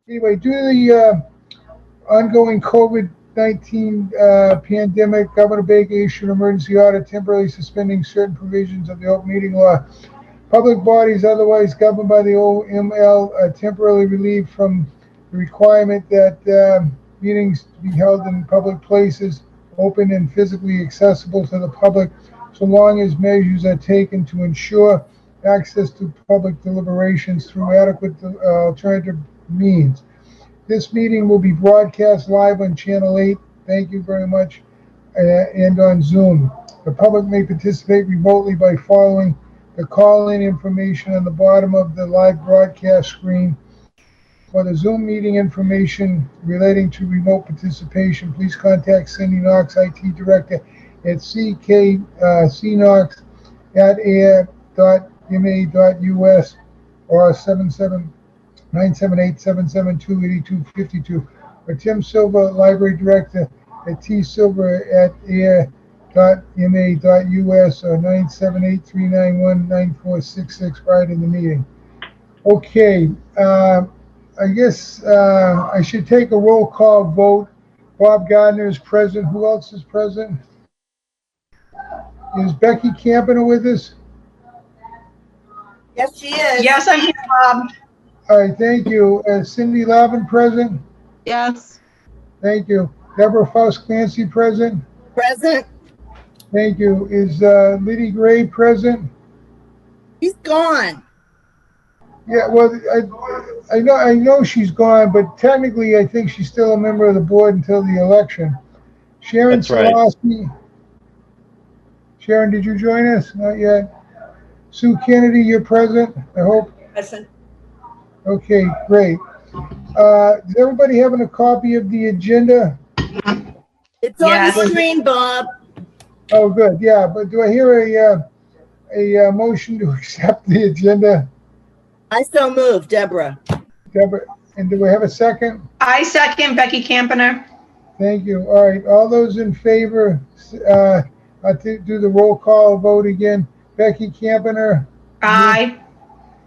Anyway, due to the ongoing COVID-19 pandemic, Governor Baker issued an emergency order temporarily suspending certain provisions of the open meeting law. Public bodies otherwise governed by the OML are temporarily relieved from the requirement that meetings be held in public places, open and physically accessible to the public, so long as measures are taken to ensure access to public deliberations through adequate alternative means. This meeting will be broadcast live on Channel 8. Thank you very much. And on Zoom. The public may participate remotely by following the call-in information on the bottom of the live broadcast screen. For the Zoom meeting information relating to remote participation, please contact Cindy Knox, IT Director, at ckcnox@ayer.ma.us or 978-772-8252, or Tim Silver, Library Director, at tsilver@ayer.ma.us or 978-391-9466 prior to the meeting. Okay, I guess I should take a roll call vote. Bob Gardner is present. Who else is present? Is Becky Campiner with us? Yes, she is. Yes, I'm here, Bob. All right, thank you. Cindy Lavin present? Yes. Thank you. Deborah Faust Clancy present? Present. Thank you. Is Liddy Gray present? He's gone. Yeah, well, I know she's gone, but technically I think she's still a member of the board until the election. Sharon That's right. Solosky. Sharon, did you join us? Not yet. Sue Kennedy, you're present, I hope? Present. Okay, great. Does everybody have a copy of the agenda? It's on Yes. the screen, Bob. Oh, good, yeah, but do I hear a motion to accept the agenda? I so moved, Deborah. Deborah, and do we have a second? I second Becky Campiner. Thank you. All right, all those in favor, I'll do the roll call vote again. Becky Campiner, Aye.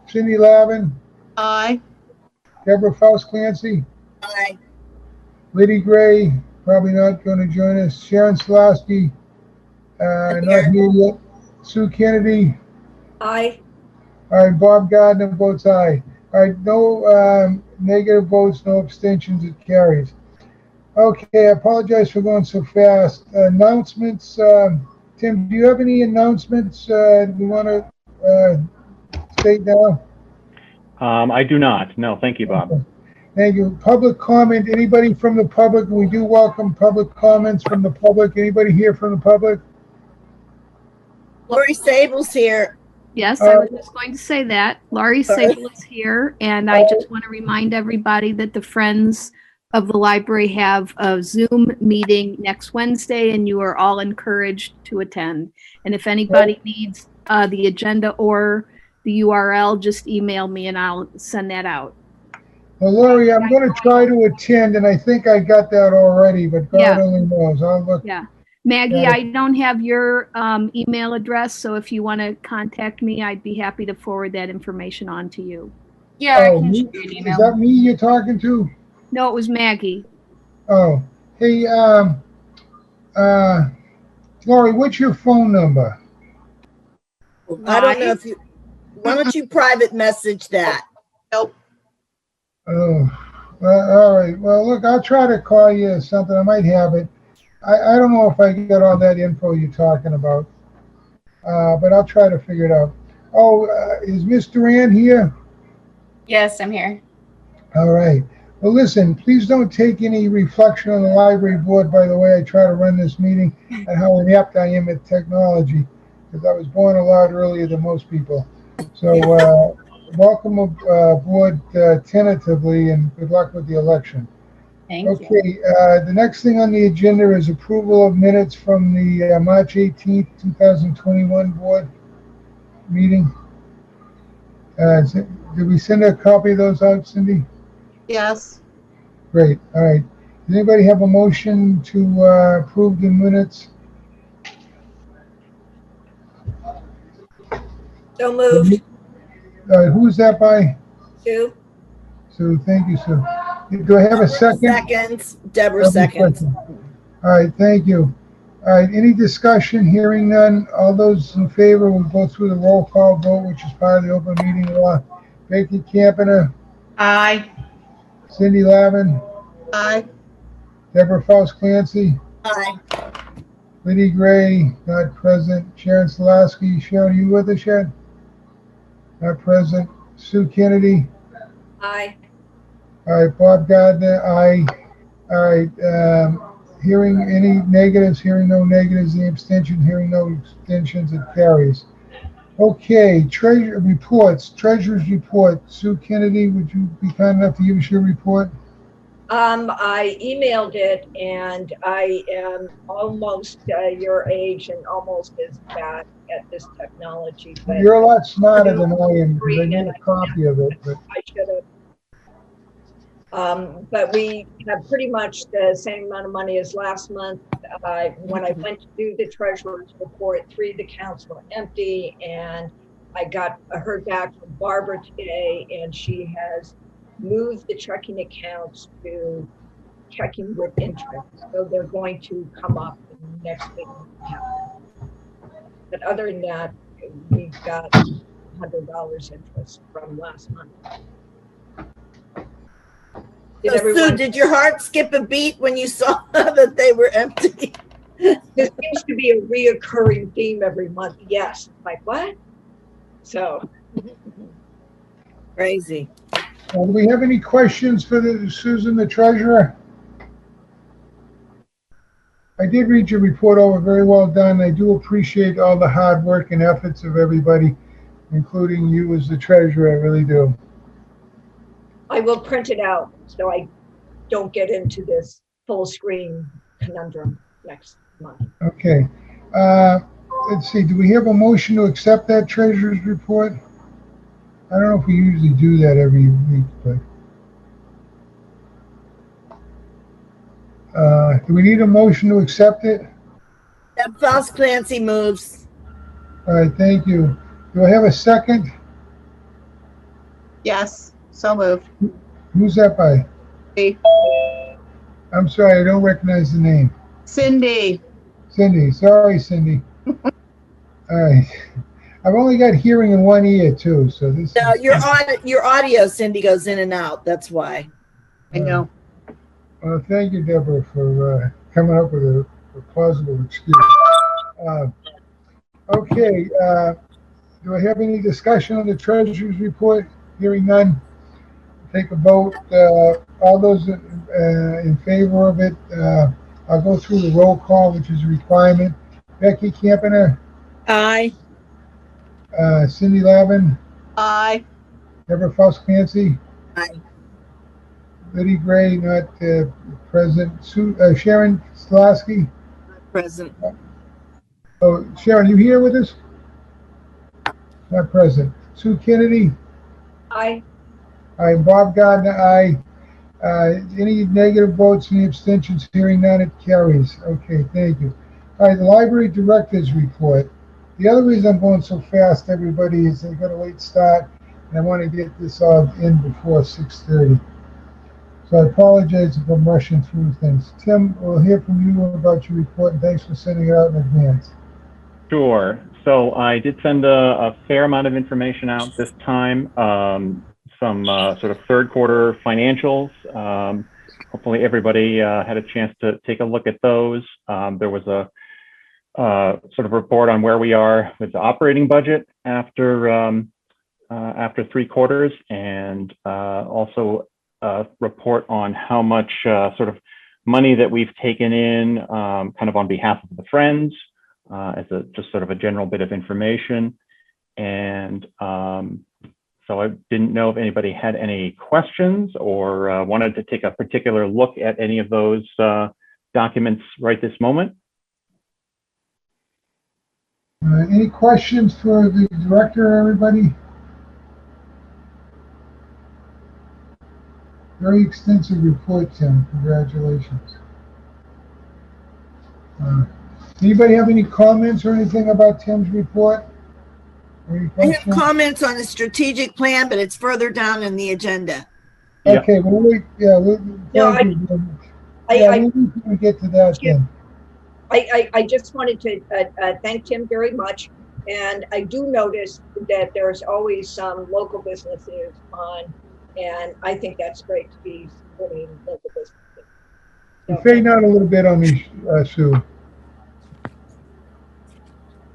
Cindy Lavin, Aye. Deborah Faust Clancy, Aye. Liddy Gray, probably not going to join us. Sharon Slosky, not here yet. Sue Kennedy. Aye. All right, Bob Gardner votes aye. All right, no negative votes, no abstentions, it carries. Okay, I apologize for going so fast. Announcements, Tim, do you have any announcements we want to state now? I do not. No, thank you, Bob. Okay. Thank you. Public comment, anybody from the public? We do welcome public comments from the public. Anybody here from the public? Lori Sable's here. Yes, I was just going to say that. Laurie Sable is here, and I just want to remind everybody that the Friends of the Library have a Zoom meeting next Wednesday, and you are all encouraged to attend. And if anybody needs the agenda or the URL, just email me and I'll send that out. Well, Lori, I'm going to try to attend, and I think I got that already, but God Yeah. only knows. I'll look. Yeah. Maggie, Yeah. I don't have your email address, so if you want to contact me, I'd be happy to forward that information on to you. Yeah, I Oh, can me? shoot you an Is email. that me you're talking to? No, it was Maggie. Oh, hey, Lori, what's your phone number? I don't know if you, why don't you private message that? Nope. Oh, well, all right. Well, look, I'll try to call you or something. I might have it. I don't know if I get all that info you're talking about, but I'll try to figure it out. Oh, is Miss Duran here? Yes, I'm here. All right. Well, listen, please don't take any reflection on the library board by the way I try to run this meeting and how inept I am at technology, because I was born a lot earlier than most people. So welcome aboard tentatively, and good luck with the election. Thank you. Okay, the next thing on the agenda is approval of minutes from the March 18th, 2021 board meeting. Did we send a copy of those out, Cindy? Yes. Great, all right. Does anybody have a motion to approve the minutes? So moved. Who is that by? Sue. Sue, thank you, Sue. Do I have a second? Seconds, Deborah seconds. All right, thank you. All right, any discussion? Hearing none. All those in favor, we'll go through the roll call vote, which is part of the open meeting law. Becky Campana, Aye. Cindy Lavin, Aye. Deborah Faust Clancy, Aye. Liddy Gray, not present. Sharon Slavsky. Sharon, are you with us yet? Not present. Sue Kennedy. Aye. All right, Bob Gardner, aye. All right, hearing any negatives, hearing no negatives, the abstention, hearing no abstentions, it carries. Okay, treasure reports, treasurer's report. Sue Kennedy, would you be kind enough to give us your report? I emailed it, and I am almost your age and almost as bad at this technology, but You're a lot smarter than I am, because I need a copy of it, but I should have. But we have pretty much the same amount of money as last month. When I went to do the treasurer's report, 3 of the accounts were empty, and I heard back from Barbara today, and she has moved the checking accounts to checking with interest. So they're going to come up in the next week. But other than that, we've got $100 interest from last month. Sue, did your heart skip a beat when you saw that they were empty? This seems to be a reoccurring theme every month. Yes. Like what? So crazy. do we have any questions for Susan, the treasurer? I did read your report over, very well done. I do appreciate all the hard work and efforts of everybody, including you as the treasurer, I really do. I will print it out so I don't get into this full screen conundrum next month. Okay. Let's see, do we have a motion to accept that treasurer's report? I don't know if we usually do that every week, but do we need a motion to accept it? Deb Faust Clancy moves. All right, thank you. Do I have a second? Yes. So moved. Who's that by? Cindy. I'm sorry, I don't recognize the name. Cindy. Cindy, sorry, Cindy. All right. I've only got hearing in one ear too, so this. No, your audio, Cindy, goes in and out. That's why. I know. Well, thank you, Deborah, for coming up with a plausible excuse. Okay, do I have any discussion on the treasurer's report? Hearing none, take a vote. All those in favor of it, I'll go through the roll call, which is a requirement. Becky Campana, Aye. Cindy Lavin, Aye. Deborah Faust Clancy, Aye. Liddy Gray, not present. Sharon Slavsky. Present. Oh, Sharon, you here with us? Not present. Sue Kennedy. Aye. Aye. Bob Gardner, aye. Any negative votes, any abstentions? Hearing none, it carries. Okay, thank you. All right, the library director's report. The other reason I'm going so fast, everybody, is I got a late start, and I want to get this all in before 6:30. So I apologize if I'm rushing through things. Tim, we'll hear from you about your report, and thanks for sending it out in advance. Sure. So I did send a fair amount of information out this time. Some sort of third quarter financials. Hopefully everybody had a chance to take a look at those. There was a sort of report on where we are with the operating budget after 3 quarters, and also a report on how much sort of money that we've taken in kind of on behalf of the Friends, as just sort of a general bit of information. And so I didn't know if anybody had any questions or wanted to take a particular look at any of those documents right this moment. Any questions for the director, everybody? Very extensive report, Tim. Congratulations. Anybody have any comments or anything about Tim's report? Any I have questions? comments on the strategic plan, but it's further down in the agenda. Yeah. Okay, well, No, thank you very much. I, Yeah, I, maybe we get to that then. I just wanted to thank Tim very much. And I do notice that there's always some local businesses on, and I think that's great to be supporting local businesses. You're So, fading out a little bit on me, Sue.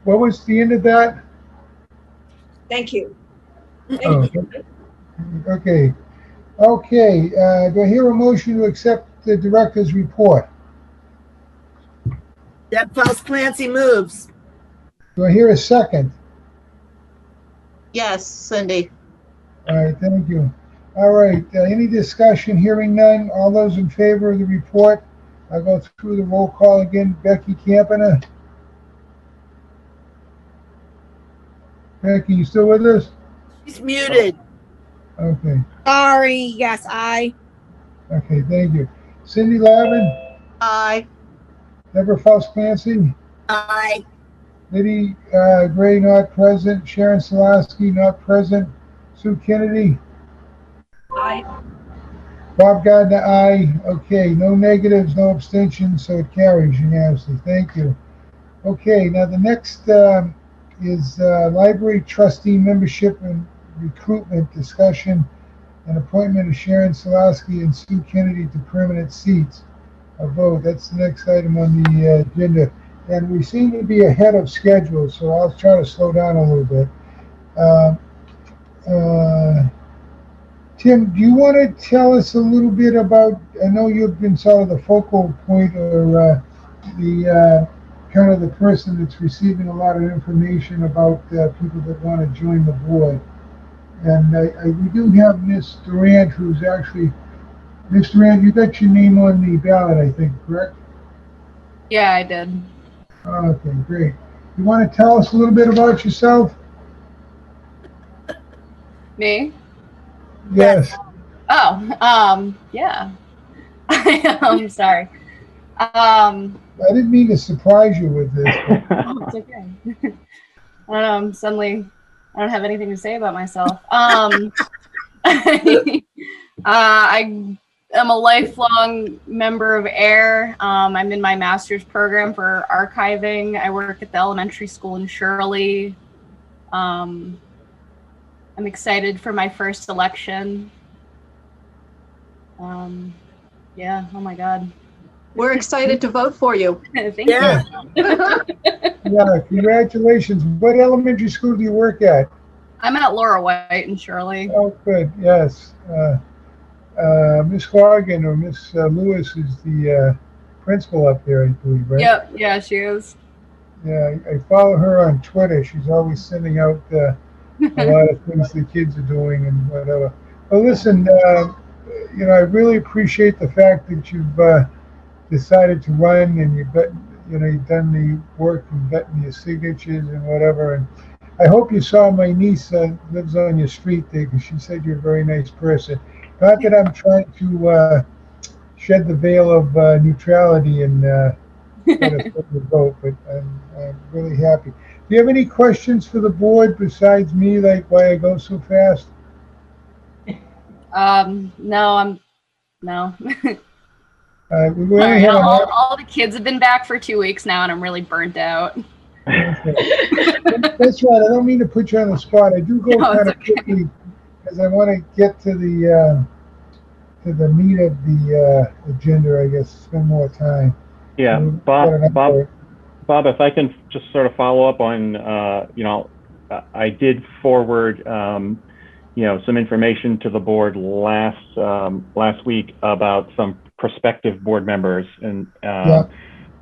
What was the end of that? thank you. Oh, Thank you. okay. Okay, do I hear a motion to accept the director's report? Deb Faust Clancy moves. Do I hear a second? Yes, Cindy. All right, thank you. All right, any discussion? Hearing none. All those in favor of the report? I'll go through the roll call again. Becky Campana. Becky, you still with us? She's muted. Okay, Sorry, yes, okay, thank you. Cindy Lavin, Aye. Deborah Faust Clancy, Aye. Liddy Gray not present, Sharon Salasky not present, Sue Kennedy, I, Bob Gardner, aye. Okay, no negatives, no abstentions, so it carries unanimously. Thank you. Okay, now the next is library trustee membership and recruitment discussion and appointment of Sharon Salasky and Sue Kennedy to permanent seats. A vote. That's the next item on the agenda. And we seem to be ahead of schedule, so I'll try to slow down a little bit. Uh, Tim, do you want to tell us a little bit about, I know you've been sort of the focal point or the kind of the person that's receiving a lot of information about people that want to join the board. And we do have Miss Durant, who's actually, Miss Durant, you got your name on the ballot, I think, correct? Yeah, I did. Okay, great. You want to tell us a little bit about yourself? Me? Yes. Oh, yeah. I'm sorry. I didn't mean to surprise you with this. Oh, it's okay. I don't know. I don't have anything to say about myself. I am a lifelong member of Ayer. I'm in my master's program for archiving. I work at the elementary school in Shirley. I'm excited for my first election. Yeah, oh my God. We're excited to vote for you. Thank Yeah. you. Yeah, congratulations. What elementary school do you work at? I'm at Laura White in Shirley. Oh, good, yes. Miss Horgan or Miss Lewis is the principal up there, I believe, right? Yep, yeah, she is. Yeah, I follow her on Twitter. She's always sending out a lot of things the kids are doing and whatever. Well, listen, I really appreciate the fact that you've decided to run and you've done the work and gotten your signatures and whatever. And I hope you saw my niece lives on your street there because she said you're a very nice person. Not that I'm trying to shed the veil of neutrality and get us to the vote, but I'm really happy. Do you have any questions for the board besides me, like why I go so fast? No. We only have All the kids have been back for 2 weeks now, and I'm really burnt out. Okay. That's right. I don't mean to put you on the spot. I do go No, kind it's of quickly because I want to get to the meat of the agenda. I guess spend more time. Yeah, We've got an hour. Bob, if I can just sort of follow up on, I did forward, some information to the board last week about some prospective board members, and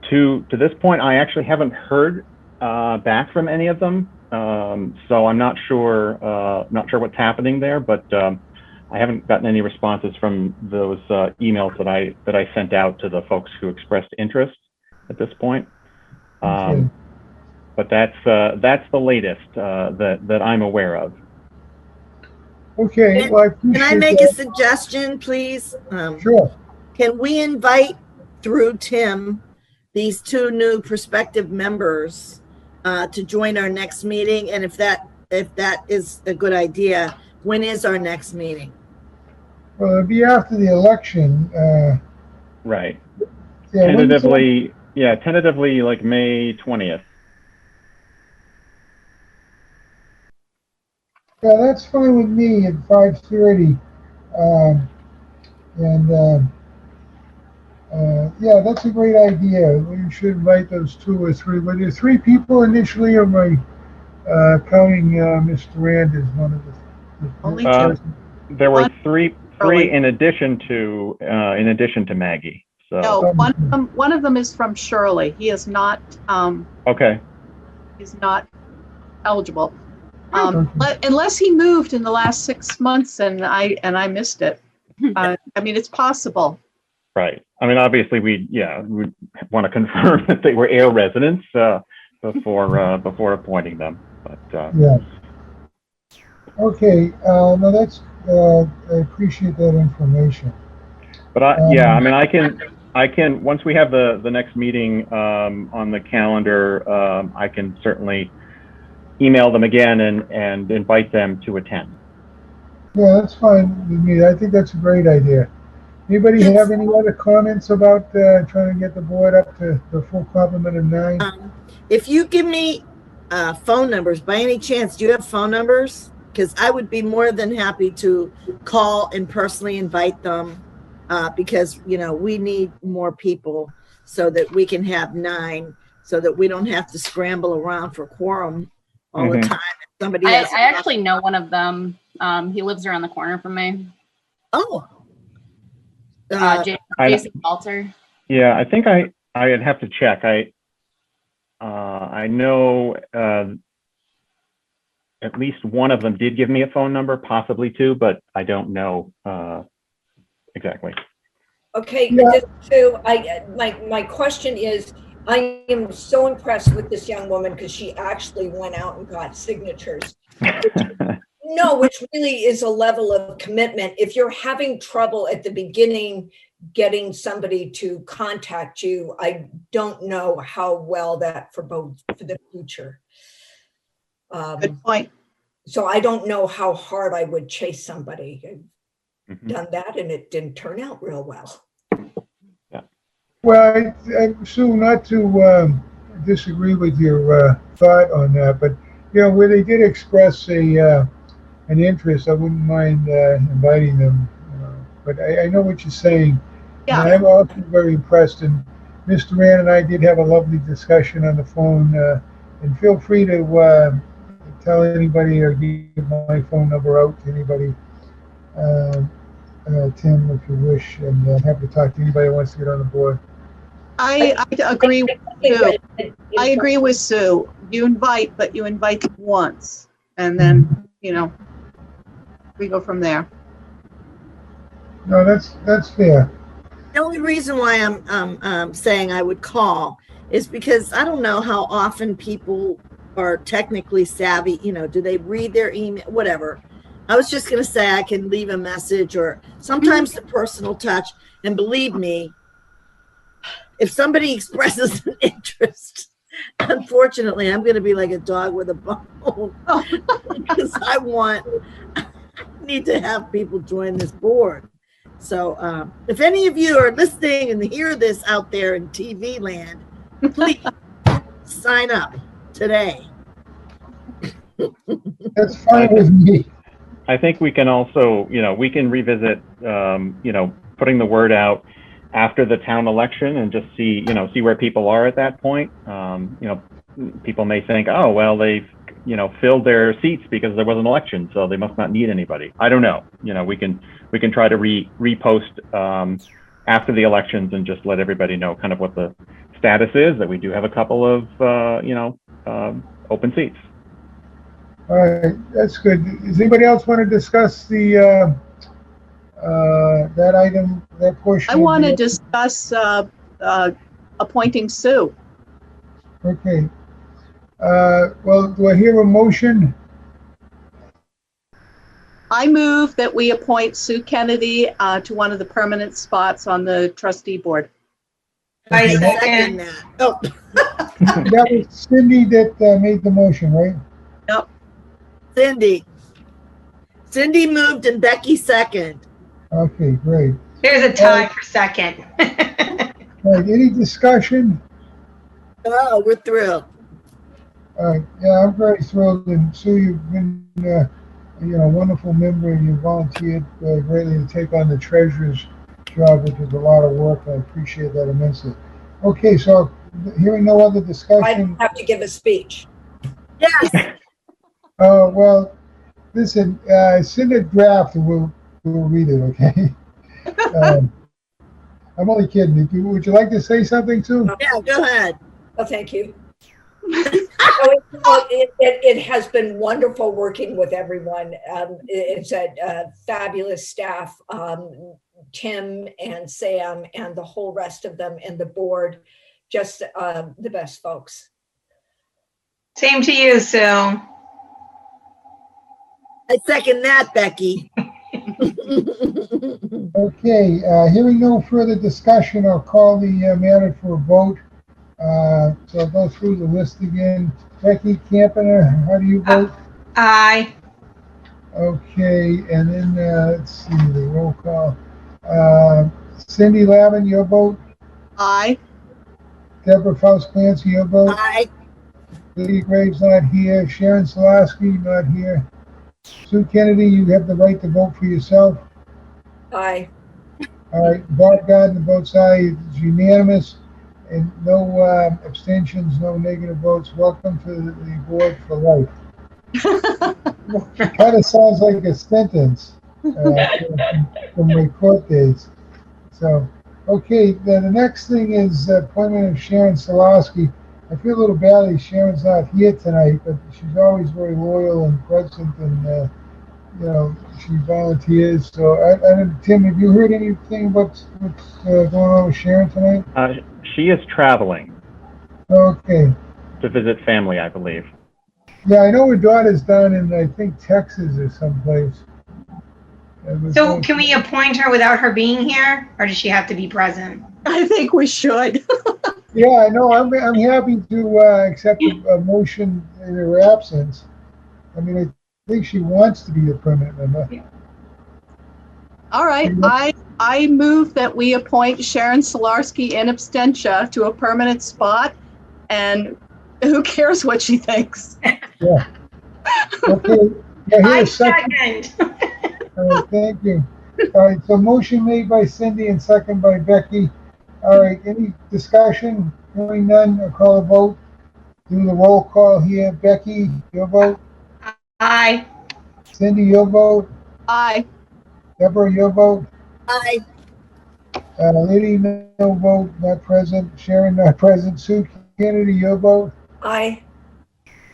to this point, I actually haven't heard back from any of them, so I'm not sure what's happening there, but I haven't gotten any responses from those emails that I sent out to the folks who expressed interest at this point. Okay. But that's the latest that I'm aware of. Okay. Well, I appreciate Can I make a that. suggestion, please? Sure. Can we invite through Tim these two new prospective members to join our next meeting? And if that is a good idea, when is our next meeting? Well, it'll be after the election. Right. Yeah, when's the- Tentatively like May 20th. Yeah, that's fine with me at 5:30. Um, and yeah, that's a great idea. We should invite those 2 or 3. Were there 3 people initially, or am I counting Mr. Rand as one of the Only person? There were One three early. in addition to Maggie. So No, one of them is from Shirley. He is not, okay. he's not eligible. Okay. Unless he moved in the last 6 months and I missed it. I mean, it's possible. Right. I mean, obviously, we want to confirm that they were Ayer residents before appointing them. But Yeah. Okay. No, that's. I appreciate that information. but I mean, I can once we have the next meeting on the calendar, I can certainly email them again and invite them to attend. Yeah, that's fine with me. I think that's a great idea. Anybody Yes. have any other comments about trying to get the board up to the full complement of 9? If you give me phone numbers, by any chance, do you have phone numbers? Because I would be more than happy to call and personally invite them because, you know, we need more people so that we can have 9, so that we don't have to scramble around for quorum all the Mhm. time. Somebody I has actually know one of them. He lives around the corner from me. Oh. Jason Walter. Yeah, I think I'd have to check. I know at least one of them did give me a phone number, possibly 2, but I don't know exactly. Okay, Yeah. so my question is, I am so impressed with this young woman because she actually went out and got signatures. No, which really is a level of commitment. If you're having trouble at the beginning getting somebody to contact you, I don't know how well that for the future. Good point. So I don't know how hard I would chase somebody. I've Mhm. done that and it didn't turn out real well. Well, Sue, not to disagree with your thought on that, but you know, where they did express an interest, I wouldn't mind inviting them. But I know what you're saying. Yeah. And I'm also very impressed. And Mr. Rand and I did have a lovely discussion on the phone. And feel free to tell anybody or give my phone number out to anybody, Tim, if you wish. And I'm happy to talk to anybody who wants to get on the board. I agree with Sue. I agree with Sue. You invite, but you invite once. And then, you know, we go from there. No, that's fair. The only reason why I'm saying I would call is because I don't know how often people are technically savvy. You know, do they read their email? Whatever. I was just going to say I can leave a message or sometimes the personal touch. And believe me, if somebody expresses an interest, unfortunately, I'm going to be like a dog with a bone because I need to have people join this board. So if any of you are listening and hear this out there in TV land, please sign up today. That's fine with me. I think we can also, you know, we can revisit, you know, putting the word out after the town election and just see where people are at that point. You know, people may think, oh, well, they've, you know, filled their seats because there was an election, so they must not need anybody. I don't know. You know, we can try to repost after the elections and just let everybody know kind of what the status is, that we do have a couple of, you know, open seats. All right, that's good. Does anybody else want to discuss the that item, that portion? I want to discuss appointing Sue. Okay. Well, do I hear a motion? I move that we appoint Sue Kennedy to one of the permanent spots on the trustee board. I second that. Oh, That was Cindy that made the motion, right? Cindy moved and Becky second. Okay, great. There's a tie for second. All right, any discussion? Oh, we're thrilled. All right, yeah, I'm very thrilled, and Sue, you've been, a wonderful member, and you volunteered greatly to take on the treasurer's job, which is a lot of work. I appreciate that immensely. Okay, so hearing no other I discussion, have to give a speech. Yes. well, listen, send a draft and we'll read it, okay? Um, I'm only kidding. Would you like to say something, Sue? Yeah, go ahead. Oh, thank you. It has been wonderful working with everyone. It's a fabulous staff, Tim and Sam and the whole rest of them and the board, just the best folks. Same to you, Sue. I second that, Becky. Okay, hearing no further discussion, I'll call the matter for a vote. So I'll go through the list again. Becky Campion, how do you vote? Aye. Okay, and then let's see the roll call. Cindy Lavin, your vote. Aye. Deborah Faust Clancy, your vote. Aye. Lydia Graves not here. Sharon Solaski not here. Sue Kennedy, you have the right to vote for yourself. Aye. All right, Bob Gardner votes aye. It's unanimous, and no abstentions, no negative votes. Welcome to the board for life. Kind of sounds like a sentence from my court days. So, okay, the next thing is appointment of Sharon Solaski. I feel a little badly Sharon's not here tonight, but she's always very loyal and present, and she volunteers. So, Tim, have you heard anything about what's going on with Sharon tonight? She is traveling Okay. to visit family, I believe. Yeah, I know her daughter's down in, I think, Texas or someplace. So can we appoint her without her being here, or does she have to be present? I think we should. Yeah, I know. I'm happy to accept a motion in her absence. I mean, I think she wants to be a permanent member. All right, I move that we appoint Sharon Solarski in absentia to a permanent spot, and who cares what she thinks? Yeah. Okay. Yeah, I here, second. All right, thank you. All right, so motion made by Cindy and second by Becky. All right, any discussion? Hearing none, I'll call a vote. Do the roll call here. Becky, your vote. Aye. Cindy, your vote. Aye. Deborah, your vote. Aye. Liddy, no vote, not present. Sharon, not present. Sue Kennedy, your vote. Aye.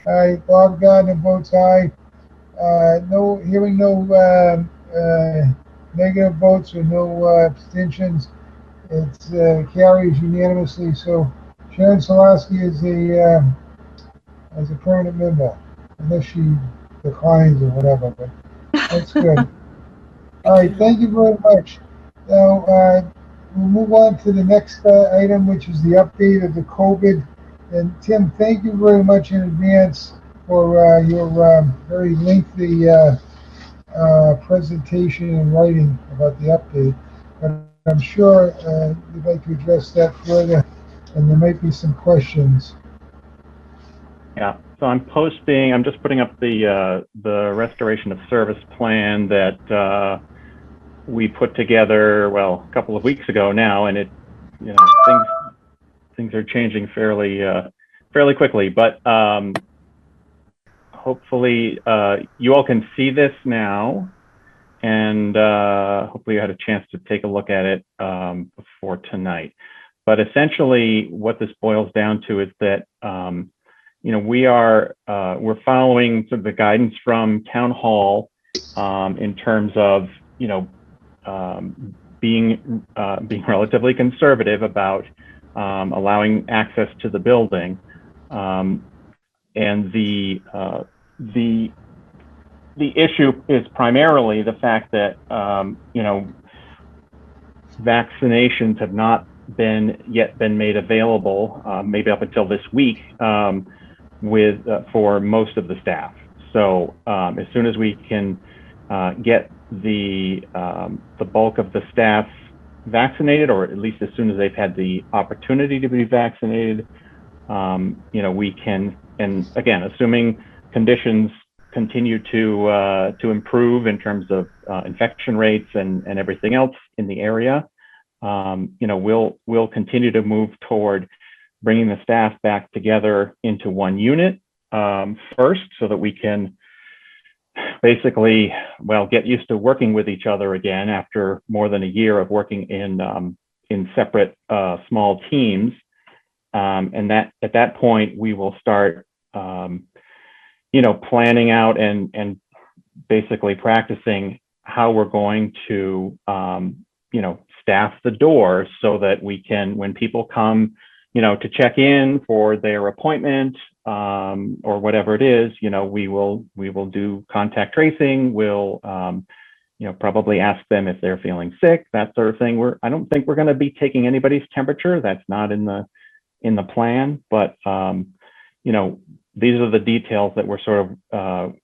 Aye. Bob Gardner votes aye. Hearing no negative votes or no abstentions, it's carries unanimously. So Sharon Solaski is a permanent member, unless she declines or whatever. But that's good. All right, thank you very much. Now we'll move on to the next item, which is the update of the COVID. And Tim, thank you very much in advance for your very lengthy presentation and writing about the update. But I'm sure you'd like to address that further, and there might be some questions. Yeah, so I'm just putting up the restoration of service plan that we put together, well, a couple of weeks ago now, and things are changing fairly quickly, but hopefully you all can see this now, and hopefully you had a chance to take a look at it before tonight. But essentially what this boils down to is that we're following sort of the guidance from Town Hall in terms of being relatively conservative about allowing access to the building, and the issue is primarily the fact that vaccinations have not yet been made available, maybe up until this week, for most of the staff. So as soon as we can get the bulk of the staff vaccinated, or at least as soon as they've had the opportunity to be vaccinated, we can, and again, assuming conditions continue to improve in terms of infection rates and everything else in the area, we'll continue to move toward bringing the staff back together into one unit first, so that we can basically, get used to working with each other again after more than a year of working in separate small teams. And that at that point, we will start, planning out and basically practicing how we're going to, staff the door so that we can, when people come, to check in for their appointment, or whatever it is, we will do contact tracing. We'll, probably ask them if they're feeling sick, that sort of thing. I don't think we're going to be taking anybody's temperature. That's not in the plan, but, these are the details that we're sort of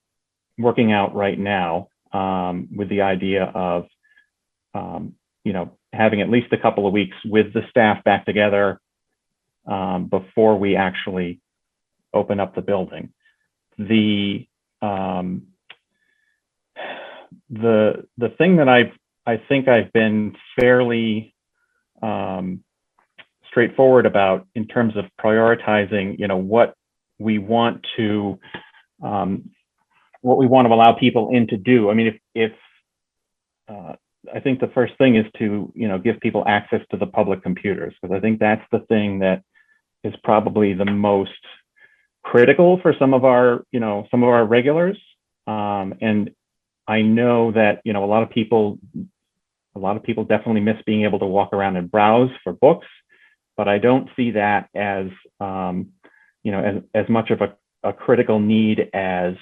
working out right now, with the idea of, having at least a couple of weeks with the staff back together before we actually open up the building. The thing that I think I've been fairly straightforward about in terms of prioritizing, what we want to allow people in to do. I mean, if I think the first thing is to, give people access to the public computers, because I think that's the thing that is probably the most critical for some of our regulars. And I know that, a lot of people definitely miss being able to walk around and browse for books, but I don't see that as, as much of a critical need as,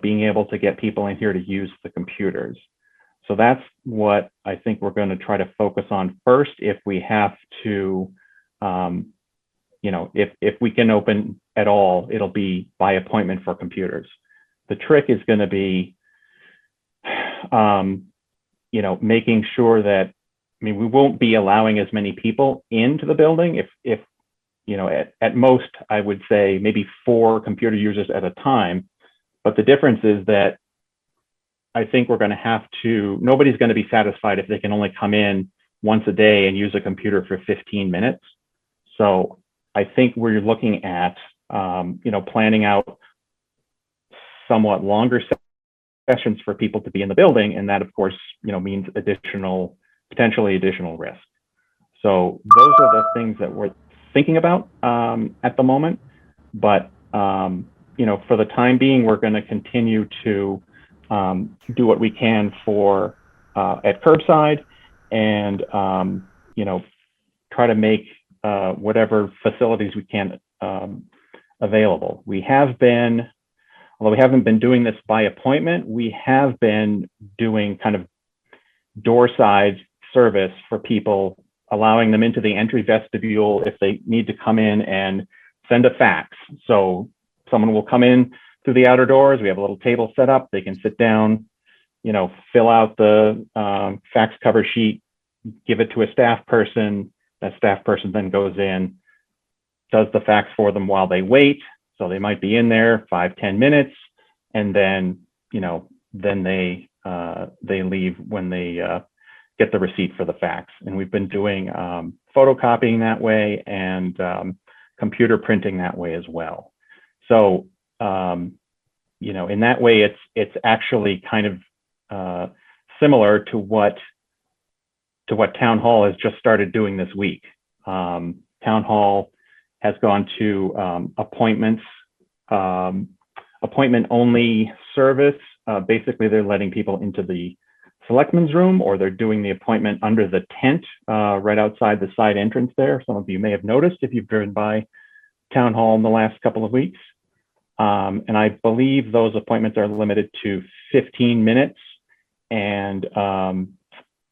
being able to get people in here to use the computers. So that's what I think we're going to try to focus on first. If we have to, if we can open at all, it'll be by appointment for computers. The trick is going to be, making sure that, we won't be allowing as many people into the building. If at most, I would say maybe 4 computer users at a time. But the difference is that I think we're going to have to, nobody's going to be satisfied if they can only come in once a day and use a computer for 15 minutes. So I think we're looking at, planning out somewhat longer sessions for people to be in the building. And that, of course, means potentially additional risk. So those are the things that we're thinking about at the moment. But, for the time being, we're going to continue to do what we can at curbside and, try to make whatever facilities we can available. Although we haven't been doing this by appointment, we have been doing kind of door side service for people, allowing them into the entry vestibule if they need to come in and send a fax. So someone will come in through the outer doors. We have a little table set up. They can sit down, fill out the fax cover sheet, give it to a staff person. That staff person then goes in, does the fax for them while they wait. So they might be in there 5-10 minutes, and then, then they leave when they get the receipt for the fax. And we've been doing photocopying that way and computer printing that way as well. So, in that way, it's actually kind of similar to what Town Hall has just started doing this week. Town Hall has gone to appointment only service. Basically, they're letting people into the selectmen's room, or they're doing the appointment under the tent right outside the side entrance there. Some of you may have noticed if you've driven by Town Hall in the last couple of weeks. And I believe those appointments are limited to 15 minutes, and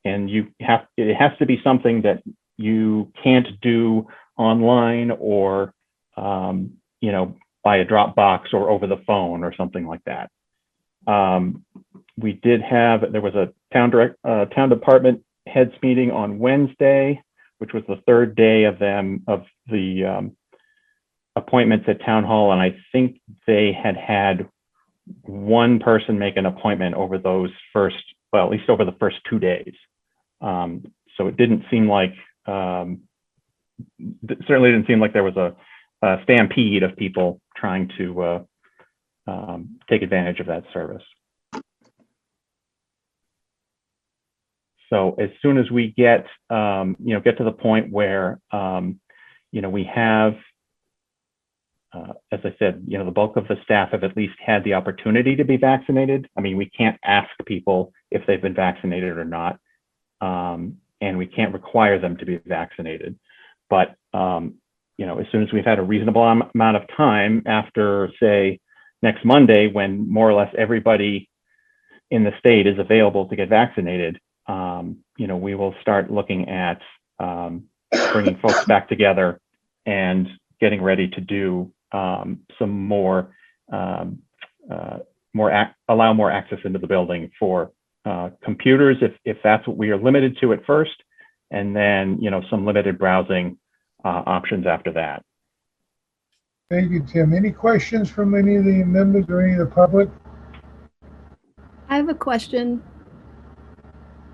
it has to be something that you can't do online or by a Dropbox or over the phone or something like that. We did have, there was a town department heads meeting on Wednesday, which was the third day of the appointments at town hall. And I think they had one person make an appointment over those first, well, at least over the first 2 days. So it didn't seem like, certainly didn't seem like there was a stampede of people trying to take advantage of that service. So as soon as we get, get to the point where, we have, as I said, the bulk of the staff have at least had the opportunity to be vaccinated. I mean, we can't ask people if they've been vaccinated or not, and we can't require them to be vaccinated. But, as soon as we've had a reasonable amount of time after, say, next Monday, when more or less everybody in the state is available to get vaccinated, we will start looking at bringing folks back together and getting ready to do some more, allow more access into the building for computers, if that's what we are limited to at first, and then, some limited browsing options after that. Thank you, Tim. Any questions from any of the members or any of the public? I have a question.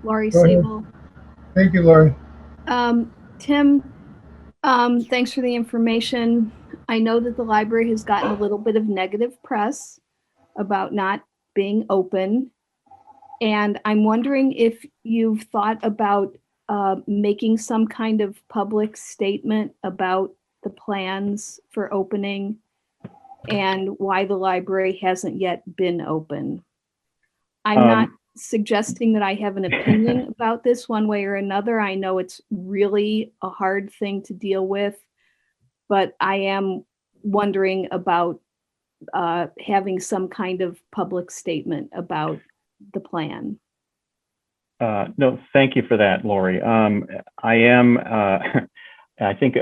Laurie Go ahead. Sable. Thank you, Laurie. Tim, thanks for the information. I know that the library has gotten a little bit of negative press about not being open. And I'm wondering if you've thought about making some kind of public statement about the plans for opening and why the library hasn't yet been open. I'm not suggesting that I have an opinion about this one way or another. I know it's really a hard thing to deal with, but I am wondering about having some kind of public statement about the plan. No, thank you for that, Lori. I am, I think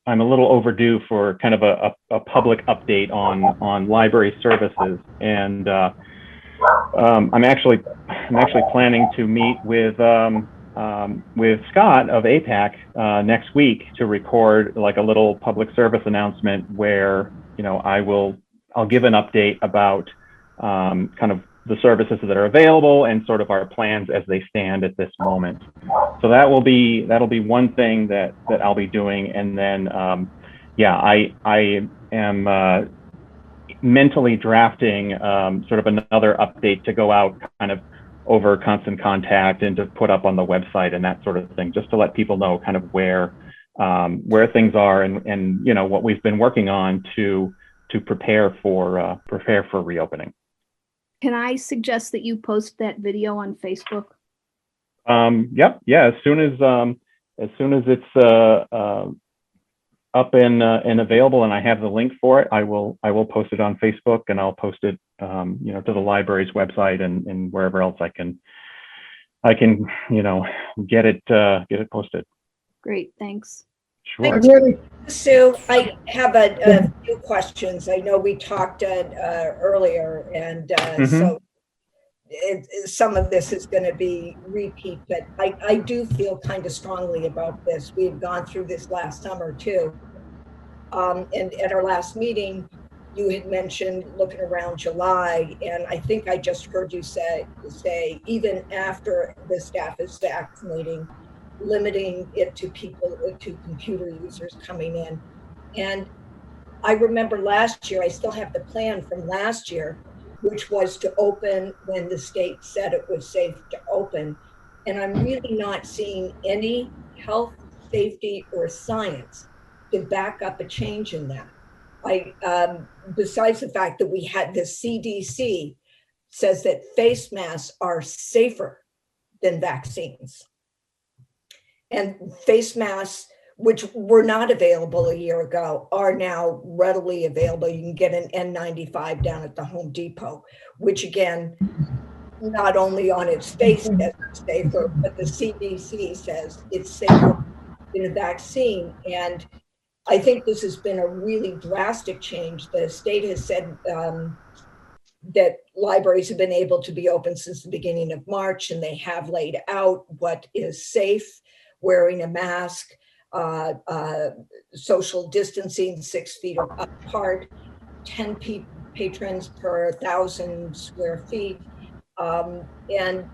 I'm a little overdue for kind of a public update on library services. And I'm actually planning to meet with Scott of APAC next week to record like a little public service announcement where, I'll give an update about kind of the services that are available and sort of our plans as they stand at this moment. So that'll be one thing that I'll be doing. And then, I am mentally drafting sort of another update to go out kind of over Constant Contact and to put up on the website and that sort of thing, just to let people know kind of where things are and what we've been working on to prepare for reopening. Can I suggest that you post that video on Facebook? Yep. Yeah. As soon as it's up and available and I have the link for it, I will post it on Facebook, and I'll post it, to the library's website and wherever else I can, get it posted. Great. Thanks. Sure. Sue, I have a few questions. I know we talked earlier, and so some of this is going to be repeat, but I do feel kind of strongly about this. We've gone through this last summer too. And at our last meeting, you had mentioned looking around July, and I think I just heard you say even after the staff is vaccinating, limiting it to computer users coming in. And I remember last year, I still have the plan from last year, which was to open when the state said it was safe to open. And I'm really not seeing any health, safety, or science to back up a change in that. Besides the fact that we had the CDC says that face masks are safer than vaccines. And face masks, which were not available a year ago, are now readily available. You can get an N95 down at the Home Depot, which again, not only on its face says it's safer, but the CDC says it's safer than a vaccine. And I think this has been a really drastic change. The state has said that libraries have been able to be open since the beginning of March, and they have laid out what is safe, wearing a mask, social distancing 6 feet apart, 10 patrons per 1,000 square feet. And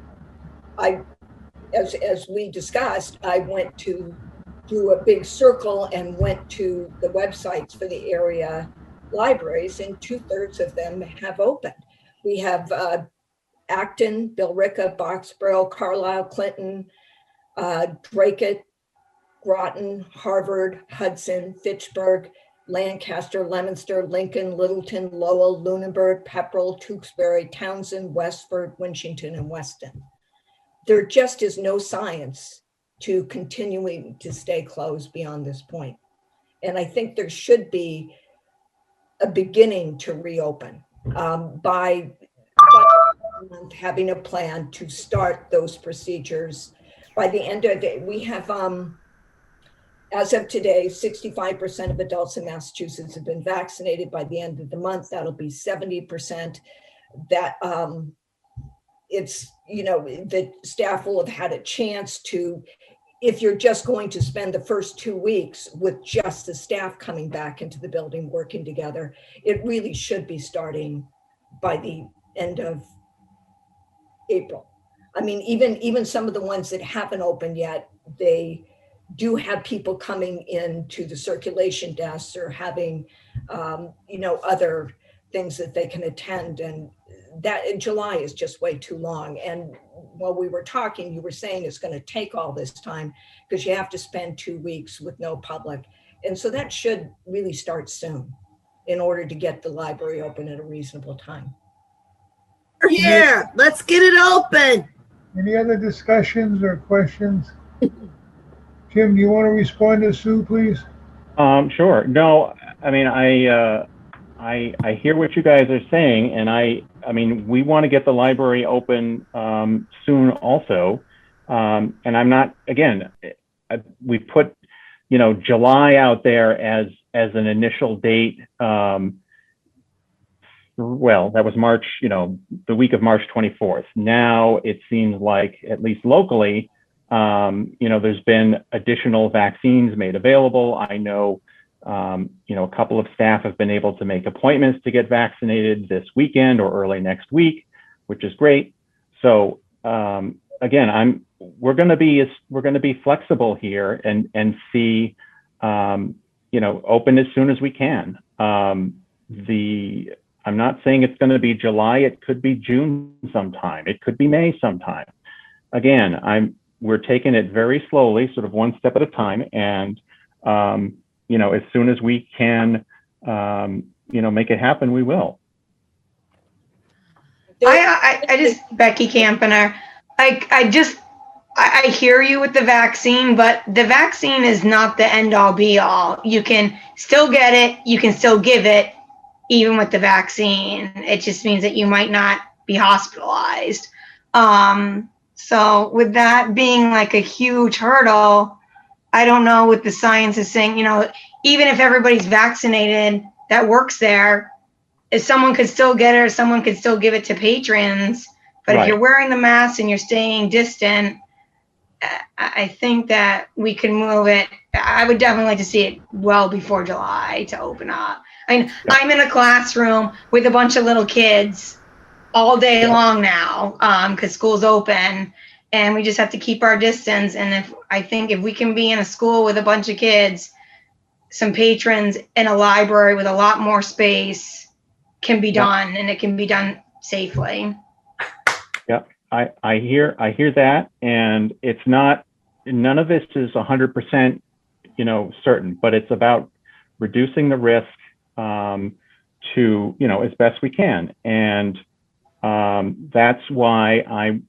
as we discussed, I went to do a big circle and went to the websites for the area libraries, and 2/3 of them have opened. We have Acton, Billerica, Boxborough, Carlisle, Clinton, Dracut, Groton, Harvard, Hudson, Fitchburg, Lancaster, Leominster, Lincoln, Littleton, Lowell, Lunenburg, Pepperell, Tewksbury, Townsend, Westford, Winchington, and Weston. There just is no science to continuing to stay closed beyond this point. And I think there should be a beginning to reopen by having a plan to start those procedures. By the end of the day, we have, as of today, 65% of adults in Massachusetts have been vaccinated. By the end of the month, that'll be 70%. That it's, the staff will have had a chance to, if you're just going to spend the first 2 weeks with just the staff coming back into the building, working together, it really should be starting by the end of April. I mean, even some of the ones that haven't opened yet, they do have people coming into the circulation desks or having, other things that they can attend. And that in July is just way too long. And while we were talking, you were saying it's going to take all this time because you have to spend 2 weeks with no public. And so that should really start soon in order to get the library open at a reasonable time. Yeah, let's get it open. Any other discussions or questions? Jim, do you want to respond to Sue, please? Sure. No, I mean, I hear what you guys are saying, and I mean, we want to get the library open soon also. And I'm not, again, we put, July out there as an initial date. Well, that was March, the week of March 24th. Now it seems like, at least locally, there's been additional vaccines made available. I know, a couple of staff have been able to make appointments to get vaccinated this weekend or early next week, which is great. So again, we're going to be flexible here and see, open as soon as we can. I'm not saying it's going to be July. It could be June sometime. It could be May sometime. Again, we're taking it very slowly, sort of one step at a time. And, as soon as we can, make it happen, we will. I just, Becky Campener, I hear you with the vaccine, but the vaccine is not the end all be all. You can still get it. You can still give it even with the vaccine. It just means that you might not be hospitalized. So with that being like a huge hurdle, I don't know what the science is saying, even if everybody's vaccinated that works there, if someone could still get it or someone could still give it to patrons. But Right. If you're wearing the mask and you're staying distant, I think that we can move it. I would definitely like to see it well before July to open up. I mean, Yeah. I'm in a classroom with a bunch of little kids all day long now because school's open, and we just have to keep our distance. And I think if we can be in a school with a bunch of kids, some patrons in a library with a lot more space can be done, and it can be done safely. I hear that, and it's not, none of this is 100%, certain, but it's about reducing the risk to, as best we can. And that's why I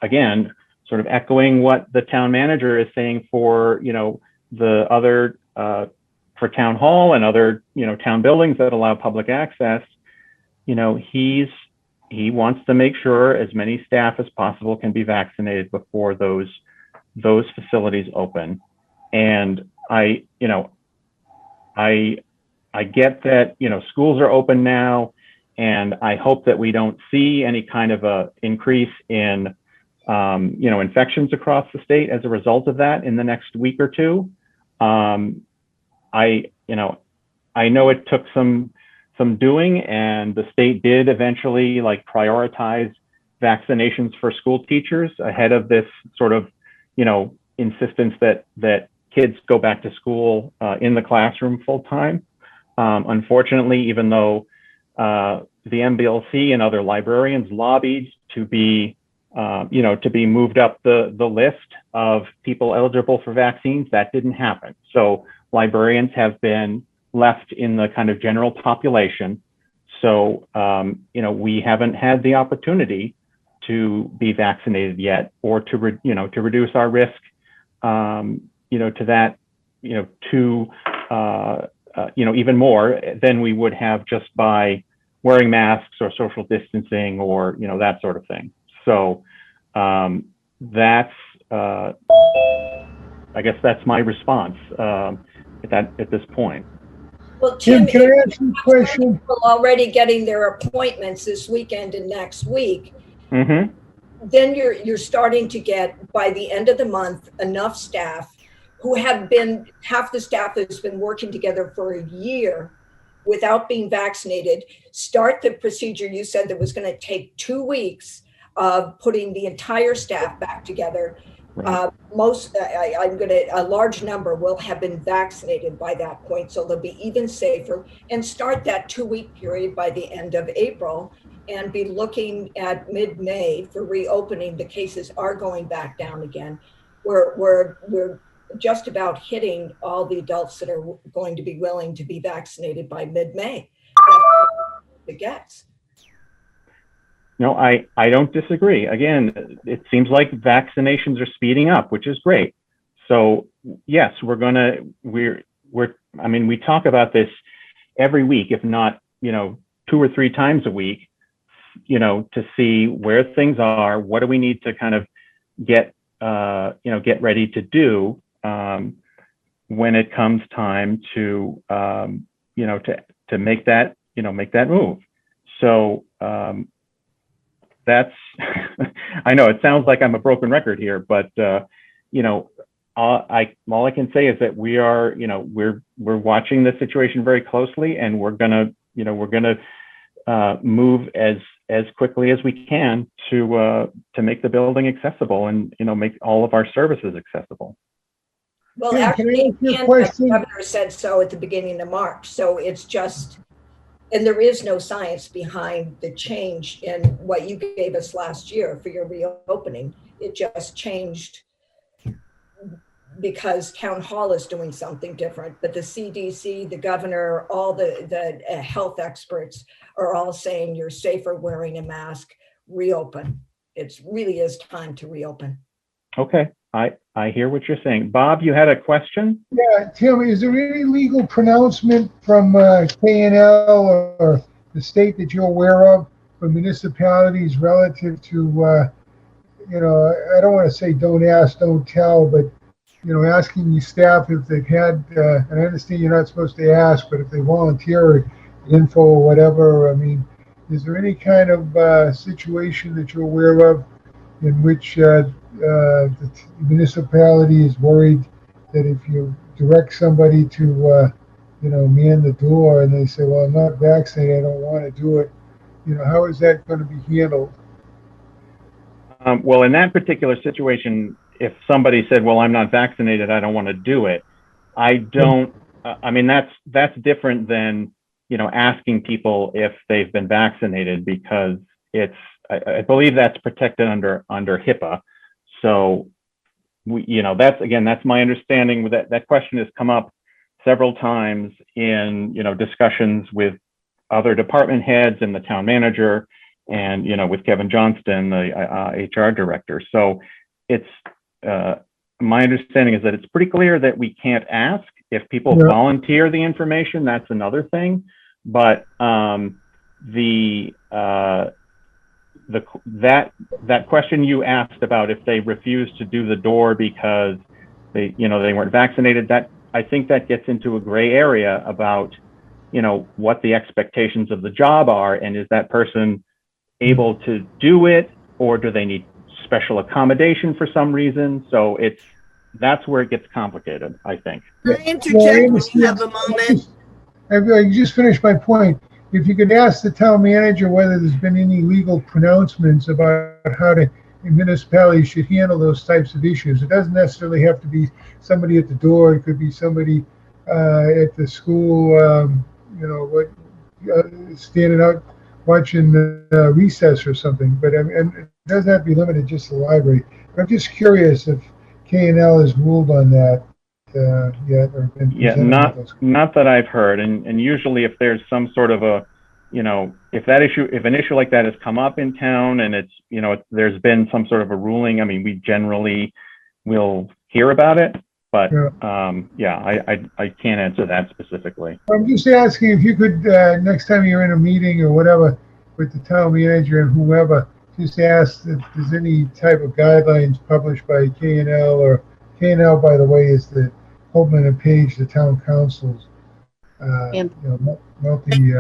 again, sort of echoing what the town manager is saying for, the other, for town hall and other, town buildings that allow public access, he wants to make sure as many staff as possible can be vaccinated before those facilities open. And I get that, schools are open now. And I hope that we don't see any kind of a increase in, infections across the state as a result of that in the next week or two. I know it took some doing, and the state did eventually prioritize vaccinations for school teachers ahead of this sort of, insistence that kids go back to school in the classroom full time. Unfortunately, even though the MBLC and other librarians lobbied to be moved up the list of people eligible for vaccines, that didn't happen. So librarians have been left in the kind of general population. So, we haven't had the opportunity to be vaccinated yet, or to reduce our risk, to that, even more than we would have just by wearing masks or social distancing or, that sort of thing. So that's, I guess that's my response at this point. Well, Tim, Tim, can I ask you a question? people already getting their appointments this weekend and next week, Mm-hmm. then you're starting to get, by the end of the month, enough staff who have been, half the staff has been working together for a year without being vaccinated, start the procedure. You said that was going to take 2 weeks of putting the entire staff back together. Right. A large number will have been vaccinated by that point, so they'll be even safer, and start that 2-week period by the end of April, and be looking at mid-May for reopening. The cases are going back down again. We're just about hitting all the adults that are going to be willing to be vaccinated by mid-May. That's what it gets. No, I don't disagree. Again, it seems like vaccinations are speeding up, which is great. So yes, we talk about this every week, if not, 2 or 3 times a week, to see where things are. What do we need to kind of get ready to do when it comes time to make that move. So that's, I know it sounds like I'm a broken record here, but all I can say is that we are, we're watching the situation very closely, and we're gonna move as quickly as we can to make the building accessible and make all of our services accessible. Well, Tim, actually, can I ask you a the question? governor said so at the beginning of March. So it's just, and there is no science behind the change in what you gave us last year for your reopening. It just changed because town hall is doing something different, but the CDC, the governor, all the health experts are all saying you're safer wearing a mask, reopen. It really is time to reopen. Okay, I hear what you're saying. Bob, you had a question? Yeah, Tim, is there any legal pronouncement from KNL or the state that you're aware of for municipalities relative to, I don't want to say don't ask, don't tell, but, asking the staff if they've had, and I understand you're not supposed to ask, but if they volunteer info or whatever, I mean, is there any kind of situation that you're aware of in which the municipality is worried that if you direct somebody to, man the door and they say, well, I'm not vaccinated, I don't want to do it, how is that going to be handled? Well, in that particular situation, if somebody said, well, I'm not vaccinated, I don't want to do it, I don't, that's different than, asking people if they've been vaccinated, because I believe that's protected under HIPAA. So that's my understanding. That question has come up several times in, discussions with other department heads and the town manager, and, with Kevin Johnston, the HR director. So it's, my understanding is that it's pretty clear that we can't ask. If people volunteer the information, that's another thing. But that question you asked about if they refuse to do the door because they weren't vaccinated, that I think that gets into a gray area about what the expectations of the job are, and is that person able to do it, or do they need special accommodation for some reason? So that's where it gets complicated, I think. Can I interject when you have a moment? I just finished my point. If you could ask the town manager whether there's been any legal pronouncements about how municipalities should handle those types of issues. It doesn't necessarily have to be somebody at the door. It could be somebody at the school, standing out watching recess or something. But and it doesn't have to be limited just to the library. But I'm just curious if K&L has ruled on that yet, or been presented with those. Not that I've heard. And usually, if there's some sort of a, if an issue like that has come up in town, and it's, there's been some sort of a ruling, I mean, we generally will hear about it. But I can't answer that specifically. I'm just asking if you could, next time you're in a meeting or whatever with the town manager and whoever, just ask if there's any type of guidelines published by K&L, or K&L, by the way, is the Holtman and Page, the town councils, multi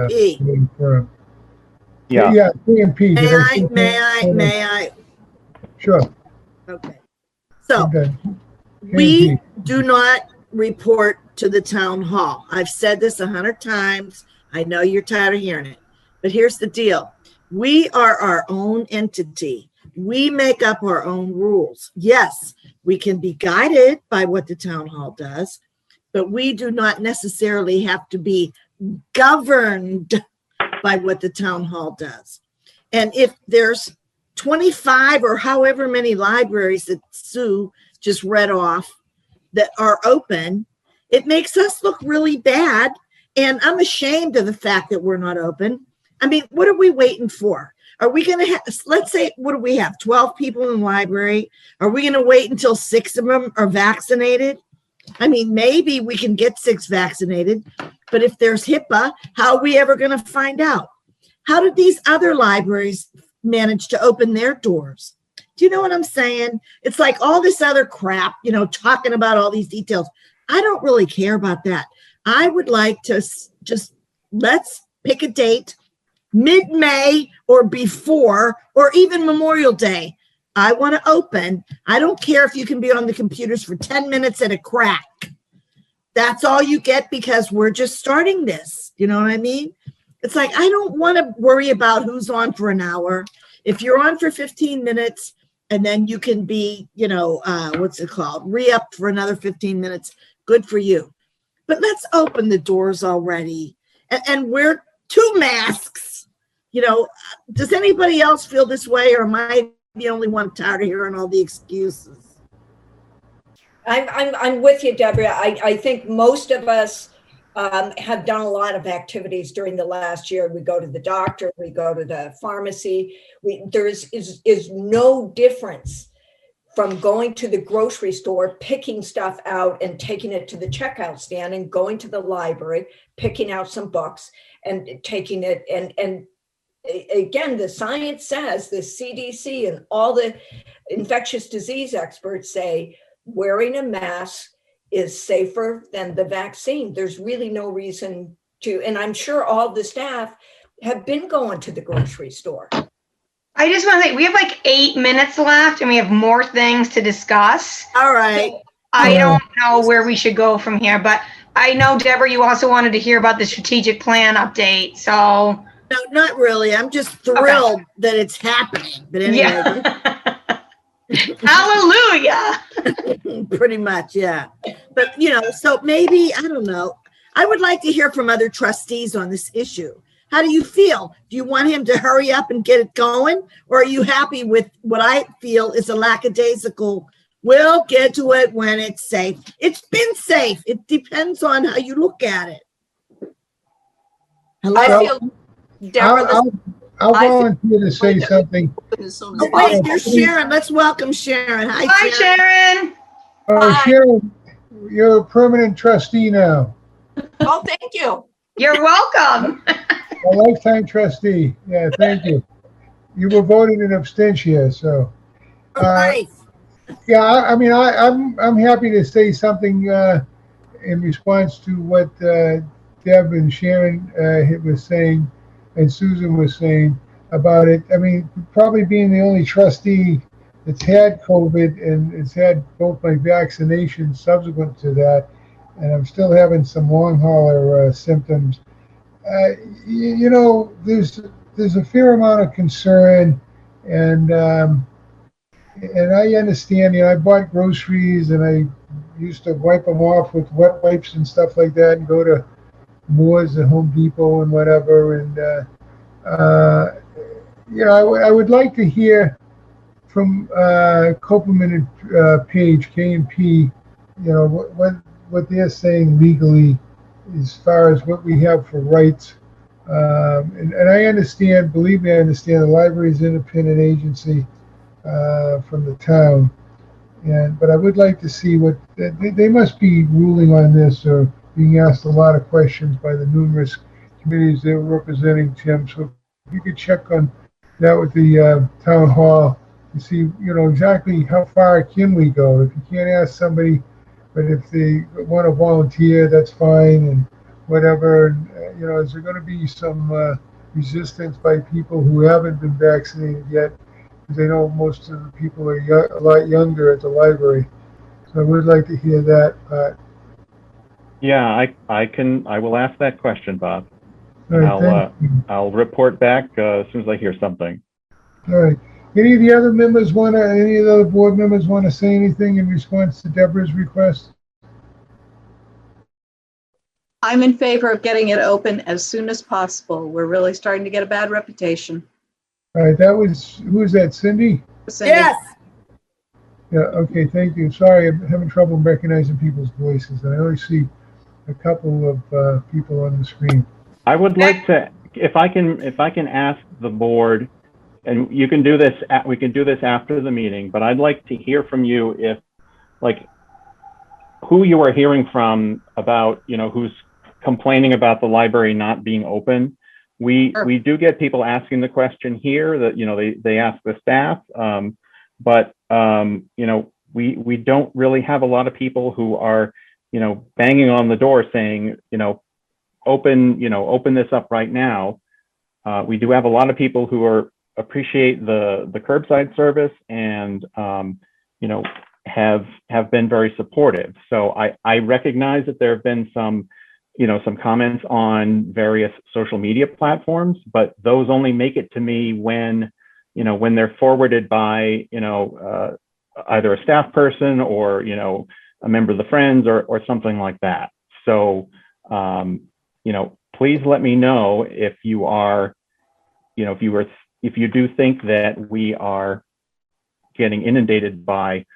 firm. Yeah. Yeah, P&P. May I? Sure. Okay. So. Okay. We do not report to the town hall. I've said this 100 times. I know you're tired of hearing it, but here's the deal. We are our own entity. We make up our own rules. Yes, we can be guided by what the town hall does, but we do not necessarily have to be governed by what the town hall does. And if there's 25 or however many libraries that Sue just read off that are open, it makes us look really bad. And I'm ashamed of the fact that we're not open. I mean, what are we waiting for? Are we going to have, let's say, what do we have? 12 people in the library. Are we going to wait until 6 of them are vaccinated? I mean, maybe we can get 6 vaccinated, but if there's HIPAA, how are we ever going to find out? How did these other libraries manage to open their doors? Do you know what I'm saying? It's like all this other crap, talking about all these details. I don't really care about that. I would like to just let's pick a date, mid-May or before, or even Memorial Day. I want to open. I don't care if you can be on the computers for 10 minutes at a crack. That's all you get because we're just starting this. You know what I mean? It's like, I don't want to worry about who's on for an hour. If you're on for 15 minutes, and then you can be, re-up for another 15 minutes. Good for you. But let's open the doors already and wear 2 masks. Does anybody else feel this way, or am I the only one tired of hearing all the excuses? I'm with you, Deborah. I think most of us have done a lot of activities during the last year. We go to the doctor, we go to the pharmacy. There is no difference from going to the grocery store, picking stuff out and taking it to the checkout stand, and going to the library, picking out some books and taking it. And again, the science says, the CDC and all the infectious disease experts say wearing a mask is safer than the vaccine. There's really no reason to, and I'm sure all the staff have been going to the grocery store. I just want to say, we have like 8 minutes left and we have more things to discuss. All right. So I don't know where we should go from here, but I know, Deborah, you also wanted to hear about the strategic plan update. So no, not really. I'm just thrilled that it's happening. But anyway. Yeah. Hallelujah. Pretty much, yeah. But, so maybe, I don't know. I would like to hear from other trustees on this issue. How do you feel? Do you want him to hurry up and get it going? Or are you happy with what I feel is a lackadaisical, we'll get to it when it's safe? It's been safe. It depends on how you look at it. Hello? I feel, Deborah, I'll volunteer to say something. Oh, wait, there's Sharon. Let's welcome Sharon. Hi, Sharon. Hi. Sharon, you're a permanent trustee now. oh, thank you. You're welcome. A lifetime trustee. Yeah, thank you. You were voted in abstention, so. All right. Yeah, I mean, I'm happy to say something in response to what Deb and Sharon was saying, and Susan was saying about it. I mean, probably being the only trustee that's had COVID and it's had both my vaccinations subsequent to that, and I'm still having some long hauler symptoms. Uh, there's a fair amount of concern, and I understand. I bought groceries and I used to wipe them off with wet wipes and stuff like that, and go to Moore's and Home Depot and whatever. And I would like to hear from Copeland and Page, K&P, what they're saying legally as far as what we have for rights. And I understand, believe me, I understand the library is an independent agency from the town. But I would like to see what they must be ruling on this or being asked a lot of questions by the numerous committees they're representing, Tim. So if you could check on that with the town hall to see, exactly how far can we go. If you can't ask somebody, but if they want to volunteer, that's fine and whatever. And, is there going to be some resistance by people who haven't been vaccinated yet? Because I know most of the people are a lot younger at the library. So I would like to hear that. Yeah, I will ask that question, Bob. All And right, thank you. I'll report back as soon as I hear something. All right. Any of the other board members want to say anything in response to Deborah's request? I'm in favor of getting it open as soon as possible. We're really starting to get a bad reputation. All right, who was that, Cindy? Cindy. Yes. Yeah, okay, thank you. Sorry, I'm having trouble recognizing people's voices. And I only see a couple of people on the screen. I would like to, if I can ask the board, and you can do this, we can do this after the meeting, but I'd like to hear from you if, like, who you are hearing from about, who's complaining about the library not being open. We do get people asking the question here that, they ask the staff, but we don't really have a lot of people who are, banging on the door saying, open this up right now. We do have a lot of people who appreciate the curbside service and, have been very supportive. So I recognize that there have been some comments on various social media platforms, but those only make it to me when they're forwarded by, either a staff person or, a member of the Friends or something like that. So, please let me know if you are, if you do think that we are getting inundated by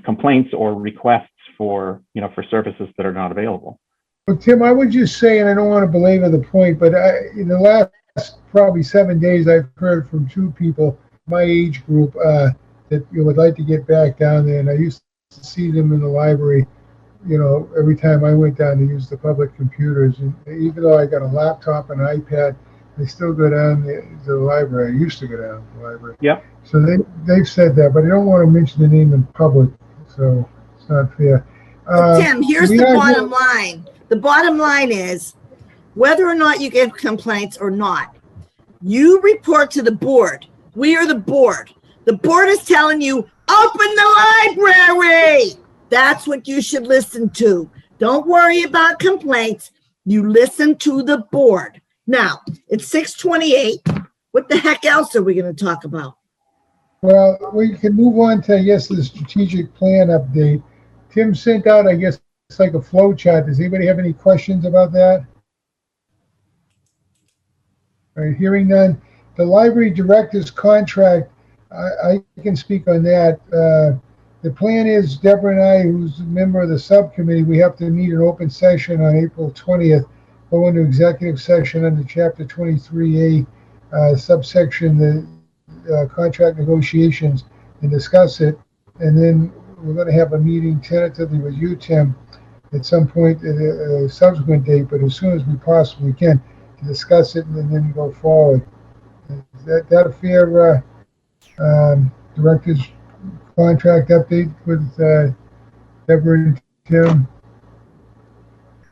complaints or requests for services that are not available. Well, Tim, I would just say, and I don't want to belabor the point, but in the last probably 7 days, I've heard from 2 people, my age group, that would like to get back down there. And I used to see them in the library, every time I went down to use the public computers. And even though I got a laptop and an iPad, I still go down to the library. I used to go down to the library. Yep. So they've said that, but I don't want to mention the name in public, so it's not fair. Tim, here's the bottom line. The bottom line is whether or not you get complaints or not, you report to the board. We are the board. The board is telling you, open the library. That's what you should listen to. Don't worry about complaints. You listen to the board. Now, it's 6:28. What the heck else are we going to talk about? Well, we can move on to, I guess, the strategic plan update. Tim sent out, I guess, it's like a flow chart. Does anybody have any questions about that? All right, hearing none. The library director's contract, I can speak on that. The plan is Deborah and I, who's a member of the subcommittee, we have to meet an open session on April 20th, go into executive session under Chapter 23A, subsection, the contract negotiations, and discuss it. And then we're going to have a meeting tentatively with you, Tim, at some point at a subsequent date, but as soon as we possibly can, to discuss it and then go forward. Is that a fair director's contract update with Deborah and Tim?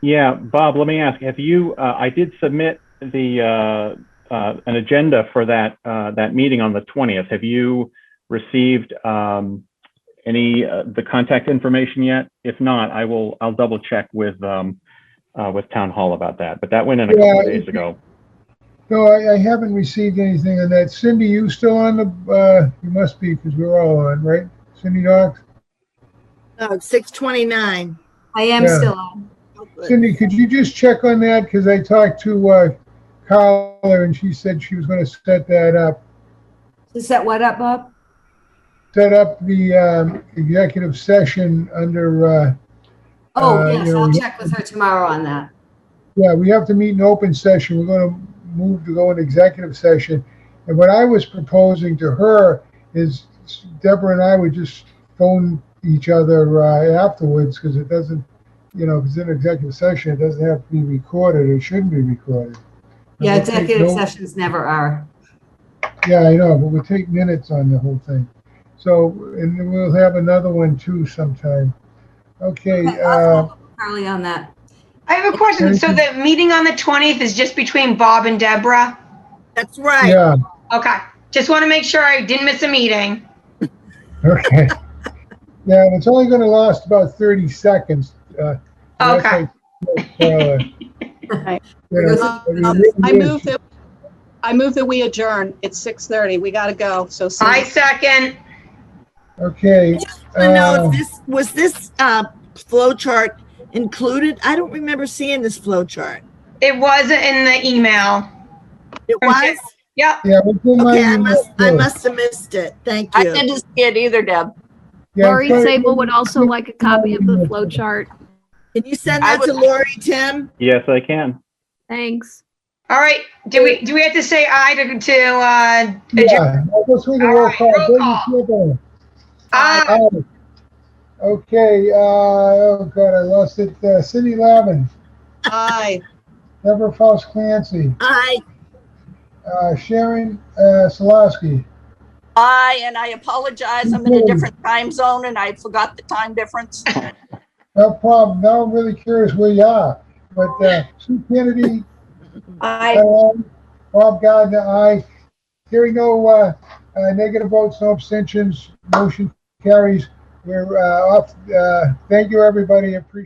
Yeah, Bob, let me ask, have you, I did submit the, an agenda for that, that meeting on the 20th. Have you received any, the contact information yet? If not, I'll double check with Town Hall about that, but that went in a couple of days ago. No, I haven't received anything on that. Cindy, you still on the, you must be, because we're all on, right? Cindy Knox? No, it's 6:29. I am Yeah. still on. Oh, good. Cindy, could you just check on that? Because I talked to Carla and she said she was going to set that up. To set what up, Bob? Set up the executive session under, Oh, yes, you know, I'll check with her tomorrow on that. yeah, we have to meet in open session. We're going to move to go in executive session. And what I was proposing to her is Deborah and I would just phone each other afterwards, because it doesn't, you know, if it's in executive session, it doesn't have to be recorded. It shouldn't be recorded. And Yeah, we'll take executive notes. sessions never are. Yeah, I know, but we'll take minutes on the whole thing. So, and then we'll have another one too sometime. Okay, Okay, I'll follow up with Carly on that. I have a question. So the meeting on the 20th is just between Bob and Deborah? That's right. yeah, Okay. Just want to make sure I didn't miss a meeting. okay. Yeah, and it's only going to last about 30 seconds. Okay. Right. I move that we adjourn. It's 6:30. We gotta go. So I second. Okay. I know was this flow chart included? I don't remember seeing this flow chart. It wasn't in the email. It was? Yep. Yeah, we'll do Okay, I mine. must have missed it. Thank I you. didn't see it either, Deb. Yeah, Lori it's fine. Sable would also like a copy of the flow chart. Can you send I that to would- Lori, Tim? Yes, I can. Thanks. All right. Do we have to say aye to adjourn? Yeah, I'll go through the All roll right, call. roll David call. Schiffer. Aye. Aye. Okay, oh God, I lost it. Cindy Lavin, Aye. Deborah Faust Clancy, Aye. Sharon Solowski. And I apologize. I'm in a different time zone and I forgot the time difference. No problem. Now I'm really curious where you are. But Sue Kennedy, Bob Gardner, aye. Hearing no negative votes, no abstentions, motion carries. We're off. Thank you, everybody. Appreciate